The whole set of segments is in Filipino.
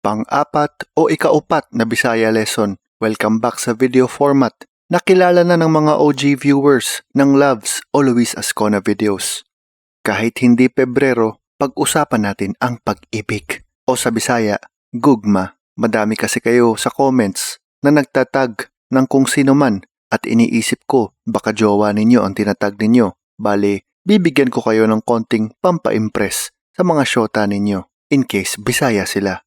Pang-apat o ikaupat na Bisaya lesson. Welcome back sa video format. Nakilala na ng mga OG viewers ng Loves o Luis Ascona videos. Kahit hindi Pebrero, pag-usapan natin ang pag-ibig. O sa Bisaya, gugma. Madami kasi kayo sa comments na nagtatag ng kung sino man at iniisip ko baka jowa ninyo ang tinatag ninyo. Bale, bibigyan ko kayo ng konting pampa-impress sa mga syota ninyo in case Bisaya sila.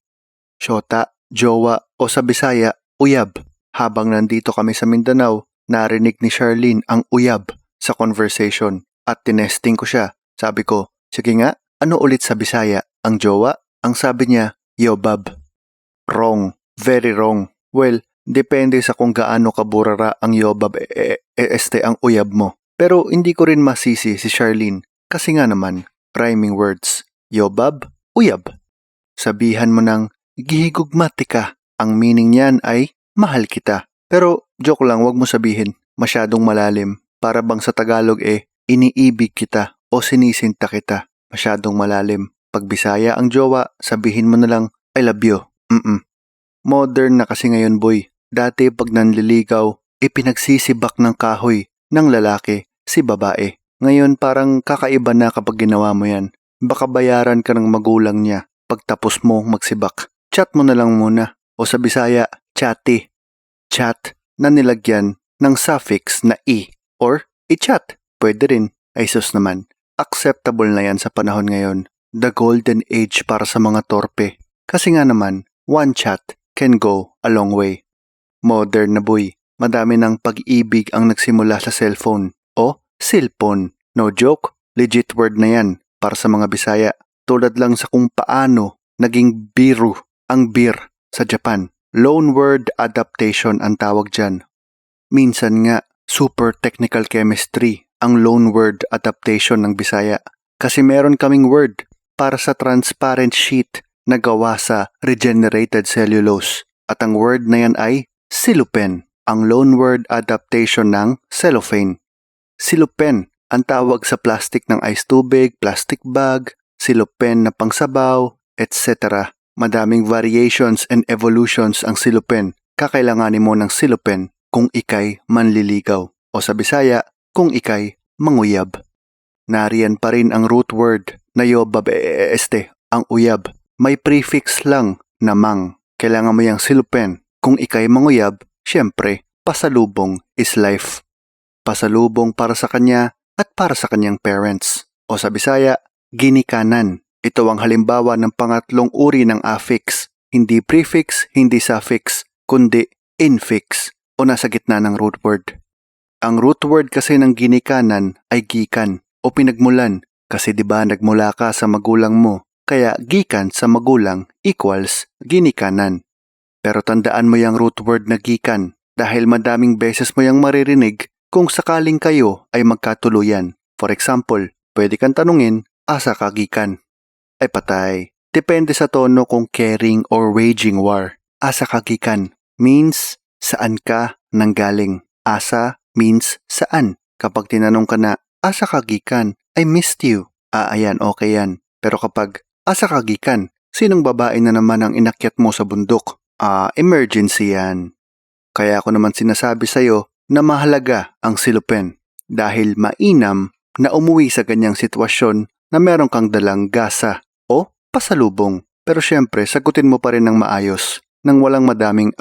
Syota, jowa o sa Bisaya, uyab. Habang nandito kami sa Mindanao, narinig ni Charlene ang uyab sa conversation at tinesting ko siya. Sabi ko, sige nga, ano ulit sa Bisaya? Ang jowa? Ang sabi niya, yobab. Wrong. Very wrong. Well, depende sa kung gaano kaburara ang yobab ang uyab mo. Pero hindi ko rin masisi si Charlene kasi nga naman, rhyming words. Yobab, uyab. Sabihan mo ng gihigugmatika. Ang meaning niyan ay mahal kita. Pero joke lang, wag mo sabihin. Masyadong malalim. Para bang sa Tagalog iniibig kita o sinisinta kita. Masyadong malalim. Pag Bisaya ang jowa, sabihin mo na lang, I love you. Modern na kasi ngayon boy. Dati pag nanliligaw, ipinagsisibak ng kahoy ng lalaki si babae. Ngayon parang kakaiba na kapag ginawa mo yan. Baka bayaran ka ng magulang niya pagtapos mo magsibak. Chat mo na lang muna. O sa Bisaya, chati. Chat na nilagyan ng suffix na i or i-chat. Pwede rin. Ay sus naman. Acceptable na yan sa panahon ngayon. The golden age para sa mga torpe. Kasi nga naman, one chat can go a long way. Modern na boy. Madami ng pag-ibig ang nagsimula sa cellphone o silpon. No joke, legit word na yan para sa mga Bisaya. Tulad lang sa kung paano naging biru ang beer sa Japan. Loan word adaptation ang tawag dyan. Minsan nga, super technical chemistry ang loan word adaptation ng Bisaya. Kasi meron kaming word para sa transparent sheet na gawa sa regenerated cellulose. At ang word na yan ay silupen, ang loan word adaptation ng cellophane. Silupen ang tawag sa plastic ng ice tubig, plastic bag, silupen na pangsabaw, etc. Madaming variations and evolutions ang silupen. Kakailanganin mo ng silupen kung ikay manliligaw. O sa Bisaya, kung ikay manguyab. Nariyan pa rin ang root word na yobab ang uyab. May prefix lang na mang. Kailangan mo yung silupen. Kung ikay manguyab, syempre, pasalubong is life. Pasalubong para sa kanya at para sa kanyang parents. O sa Bisaya, ginikanan. Ito ang halimbawa ng pangatlong uri ng affix. Hindi prefix, hindi suffix, kundi infix o nasa gitna ng root word. Ang root word kasi ng ginikanan ay gikan o pinagmulan kasi 'di ba nagmula ka sa magulang mo. Kaya gikan sa magulang equals ginikanan. Pero tandaan mo yung root word na gikan dahil madaming beses mo yung maririnig kung sakaling kayo ay magkatuluyan. For example, pwede kang tanungin, asa ka gikan? Ay patay. Depende sa tono kung caring or waging war. Asa ka gikan means saan ka nanggaling. Asa means saan. Kapag tinanong ka na, asa ka gikan? I missed you. Ayan, okay yan. Pero kapag asa ka gikan, sinong babae na naman ang inakyat mo sa bundok? Emergency yan. Kaya ako naman sinasabi sa'yo na mahalaga ang silupen dahil mainam na umuwi sa ganyang sitwasyon na meron kang dalang gasa o pasalubong. Pero syempre, sagutin mo pa rin ng maayos nang walang madaming